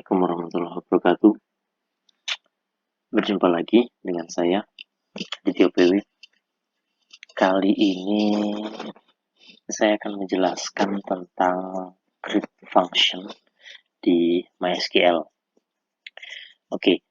Assalamualaikum warahmatullahi wabarakatuh. Berjumpa lagi dengan saya, Aditya PW. Kali ini saya akan menjelaskan tentang create function di MySQL. Oke,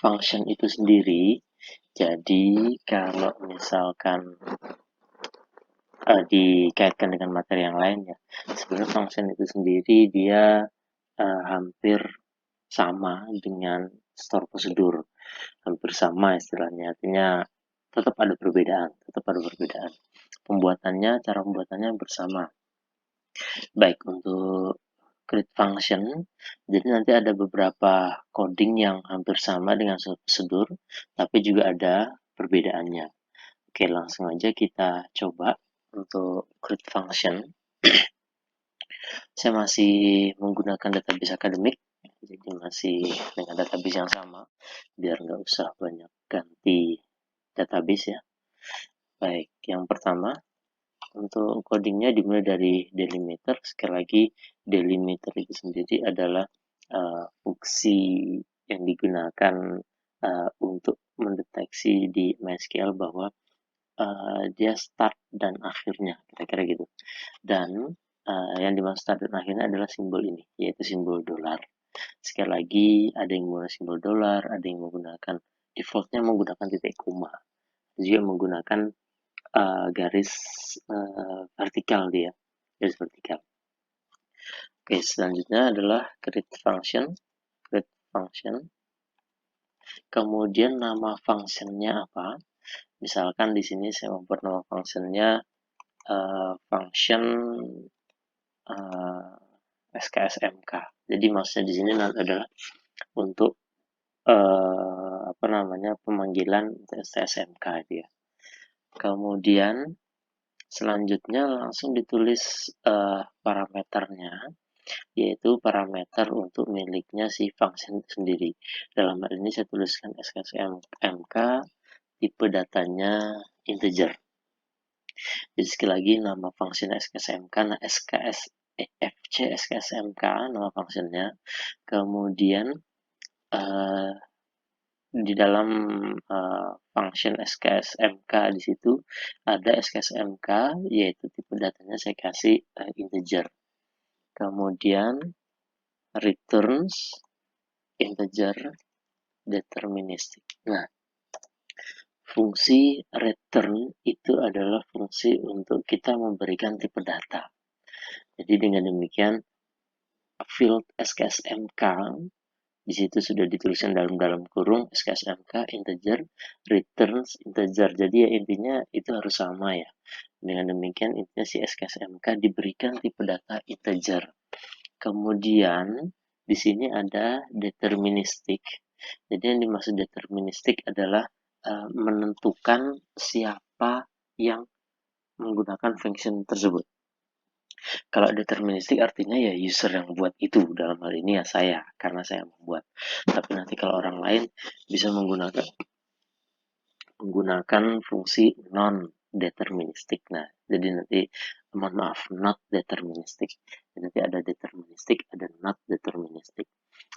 function itu sendiri, jadi kalau misalkan dikaitkan dengan materi yang lain ya, sebenarnya function itu sendiri dia hampir sama dengan store prosedur, hampir sama istilahnya, artinya tetap ada perbedaan. Cara pembuatannya bersama. Baik, untuk create function, jadi nanti ada beberapa coding yang hampir sama dengan store prosedur, tapi juga ada perbedaannya. Oke, langsung aja kita coba untuk create function. Saya masih menggunakan database akademik, jadi masih dengan database yang sama, biar nggak usah banyak ganti database ya. Baik, yang pertama, untuk codingnya dimulai dari delimiter. Sekali lagi, delimiter itu sendiri adalah fungsi yang digunakan untuk mendeteksi di MySQL bahwa dia start dan akhirnya, kira-kira gitu. Dan yang dimaksud start dan akhirnya adalah simbol ini, yaitu simbol dolar. Sekali lagi, ada yang menggunakan simbol dolar, ada yang menggunakan defaultnya menggunakan titik koma, juga menggunakan garis vertikal dia, garis vertikal. Oke, selanjutnya adalah create function. Kemudian nama functionnya apa? Misalkan di sini saya membuat nama functionnya function SKSMK. Jadi maksudnya di sini adalah untuk pemanggilan SKSMK itu ya. Kemudian selanjutnya langsung ditulis parameternya, yaitu parameter untuk miliknya si function sendiri. Dalam hal ini saya tuliskan SKSMK, tipe datanya integer. Jadi sekali lagi nama function SKSMK, nah SKSMK nama functionnya. Kemudian di dalam function SKSMK di situ ada SKSMK, yaitu tipe datanya saya kasih integer. Kemudian returns integer deterministic. Nah, fungsi return itu adalah fungsi untuk kita memberikan tipe data. Jadi dengan demikian field SKSMK di situ sudah dituliskan dalam kurung SKSMK integer returns integer. Jadi ya intinya itu harus sama ya. Dengan demikian intinya si SKSMK diberikan tipe data integer. Kemudian di sini ada deterministic. Jadi yang dimaksud deterministic adalah menentukan siapa yang menggunakan function tersebut. Kalau deterministic artinya ya user yang buat itu, dalam hal ini ya saya, karena saya membuat. Tapi nanti kalau orang lain bisa menggunakan fungsi non-deterministic. Nah, jadi nanti, mohon maaf, not deterministic. Jadi nanti ada deterministic, ada not deterministic.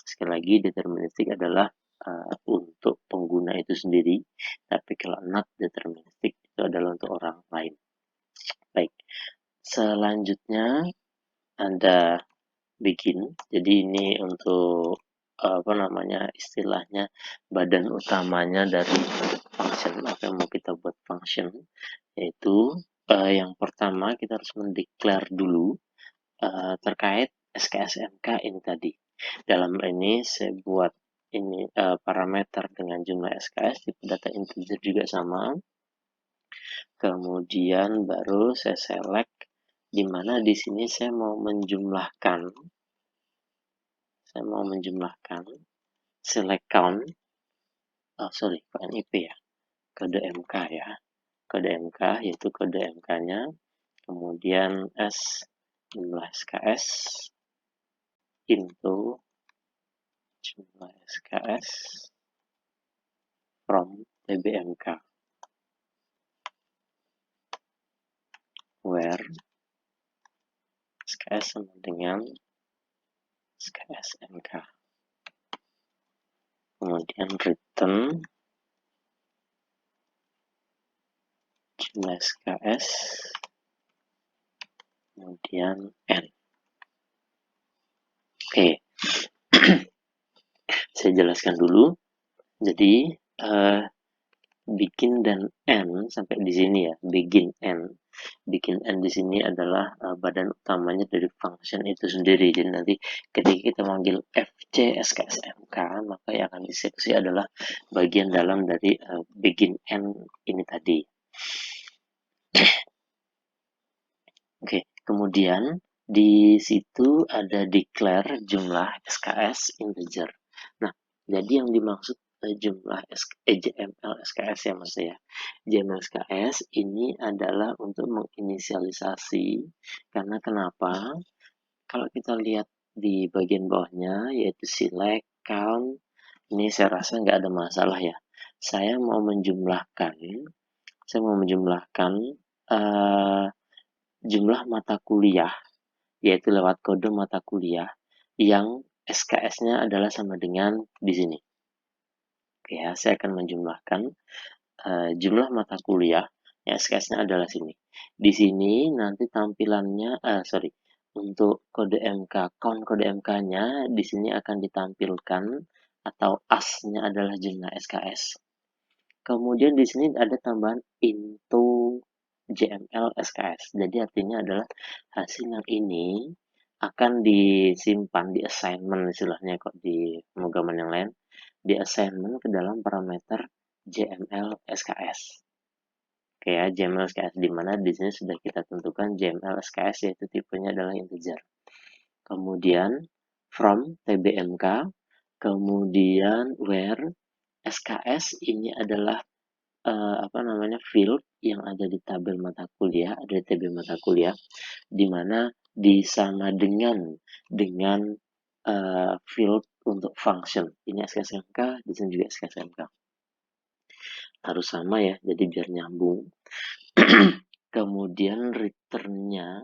Sekali lagi, deterministic adalah untuk pengguna itu sendiri, tapi kalau not deterministic itu adalah untuk orang lain. Baik, selanjutnya ada begin. Jadi ini untuk istilahnya badan utamanya dari function, apa yang mau kita buat function, yaitu yang pertama kita harus mendeklar dulu terkait SKSMK ini tadi. Dalam ini saya buat ini parameter dengan jumlah SKS, tipe data integer juga sama. Kemudian baru saya select, di mana di sini saya mau menjumlahkan select count, KNIP ya, kode MK ya, kode MK yaitu kode MK-nya, kemudian S jumlah SKS into jumlah SKS from TBMK, where SKS sama dengan SKSMK. Kemudian return jumlah SKS, kemudian N. Oke, saya jelaskan dulu. Jadi bikin dan N sampai di sini ya, begin N. Bikin N di sini adalah badan utamanya dari function itu sendiri. Jadi nanti ketika kita manggil fc SKSMK, maka yang akan dieksekusi adalah bagian dalam dari begin N ini tadi. Oke, kemudian di situ ada declare jumlah SKS integer. Nah, jadi yang dimaksud jumlah JML SKS ya mas ya. JML SKS ini adalah untuk menginisialisasi. Karena kenapa? Kalau kita lihat di bagian bawahnya yaitu select, count, ini saya rasa nggak ada masalah ya. Saya mau menjumlahkan jumlah mata kuliah, yaitu lewat kode mata kuliah yang SKS-nya adalah sama dengan di sini. Oke ya, saya akan menjumlahkan jumlah mata kuliah yang SKS-nya adalah sini. Di sini nanti tampilannya, untuk kode MK, count kode MK-nya di sini akan ditampilkan atau as-nya adalah jumlah SKS. Kemudian di sini ada tambahan into JML SKS. Jadi artinya adalah hasil yang ini akan disimpan di assignment istilahnya kok di pemrograman yang lain, di assignment ke dalam parameter JML SKS. Oke ya, JML SKS di mana di sini sudah kita tentukan JML SKS yaitu tipenya adalah integer. Kemudian from tbmk, kemudian where SKS ini adalah field yang ada di tabel mata kuliah, ada di TB mata kuliah, di mana disama dengan field untuk function. Ini SKSMK, di sini juga SKSMK. Harus sama ya, jadi biar nyambung. Kemudian return-nya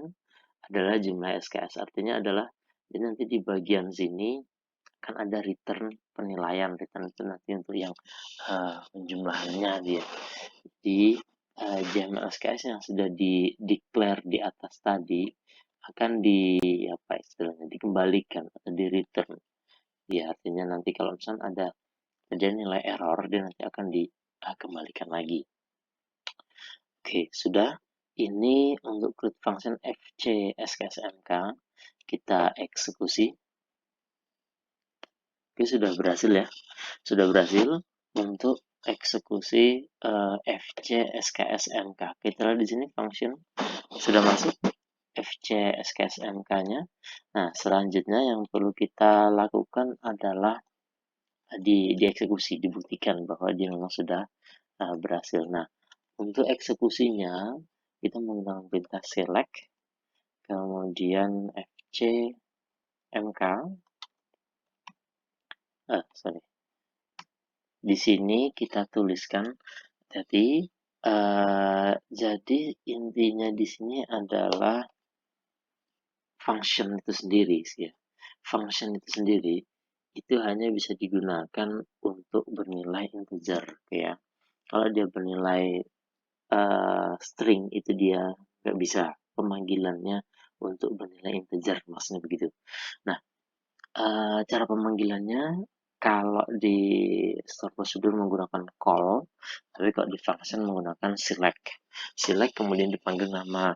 adalah jumlah SKS, artinya adalah jadi nanti di bagian sini kan ada return penilaian. Return itu nanti untuk yang penjumlahannya dia. Di JML SKS yang sudah di declare di atas tadi akan dikembalikan atau di return. Ya, artinya nanti kalau misalnya ada nilai error, dia nanti akan dikembalikan lagi. Oke, sudah. Ini untuk create function fc SKSMK kita eksekusi. Oke, sudah berhasil ya. Sudah berhasil untuk eksekusi fc SKSMK. Kita lihat di sini function sudah masuk fc SKSMK-nya. Nah, selanjutnya yang perlu kita lakukan adalah dieksekusi, dibuktikan bahwa dia memang sudah berhasil. Nah, untuk eksekusinya kita menggunakan perintah select, kemudian fc mk. Di sini kita tuliskan jadi intinya di sini adalah function itu sendiri ya. Function itu sendiri itu hanya bisa digunakan untuk bernilai integer ya. Kalau dia bernilai string itu dia nggak bisa, pemanggilannya untuk bernilai integer, maksudnya begitu. Nah, cara pemanggilannya kalau di store prosedur menggunakan call, tapi kalau di function menggunakan select. Select kemudian dipanggil nama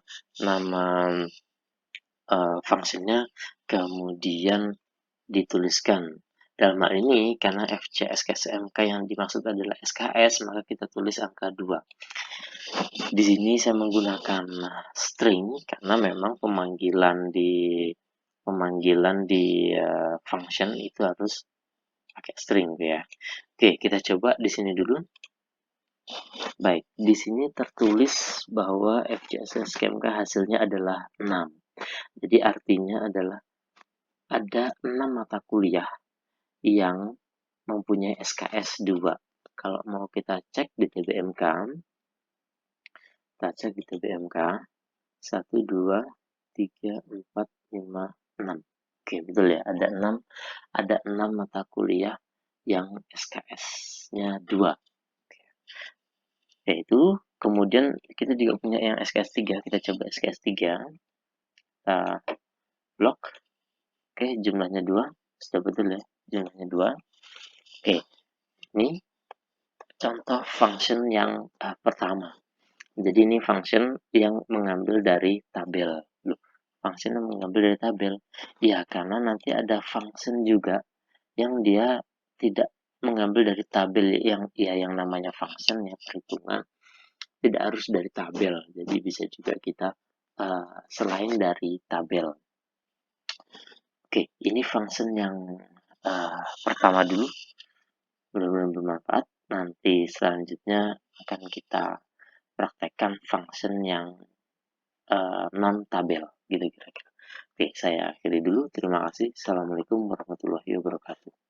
fungsinya, kemudian dituliskan. Dalam hal ini, karena fc SKSMK yang dimaksud adalah SKS, maka kita tulis angka 2. Di sini saya menggunakan string, karena memang pemanggilan di function itu harus pakai string ya. Oke, kita coba di sini dulu. Baik, di sini tertulis bahwa FCS SKMK hasilnya adalah 6. Jadi artinya adalah ada 6 mata kuliah yang mempunyai SKS 2. Kalau mau kita cek di TBMK, kita cek di TBMK 1, 2, 3, 4, 5, 6. Oke, betul ya. Ada enam mata kuliah yang SKS-nya 2. Yaitu kemudian kita juga punya yang SKS 3. Kita coba SKS 3. Kita blok. Oke, jumlahnya 2. Sudah betul ya. Jumlahnya 2. Oke, ini contoh function yang pertama. Jadi ini function yang mengambil dari tabel. Loh, function yang mengambil dari tabel. Ya, karena nanti ada function juga yang dia tidak mengambil dari tabel, yang namanya function ya, perhitungan tidak harus dari tabel. Jadi bisa juga kita selain dari tabel. Oke, ini function yang pertama dulu, benar-benar bermanfaat. Nanti selanjutnya akan kita praktekkan function yang non tabel gitu kira-kira. Oke, saya akhiri dulu. Terima kasih. Assalamualaikum warahmatullahi wabarakatuh.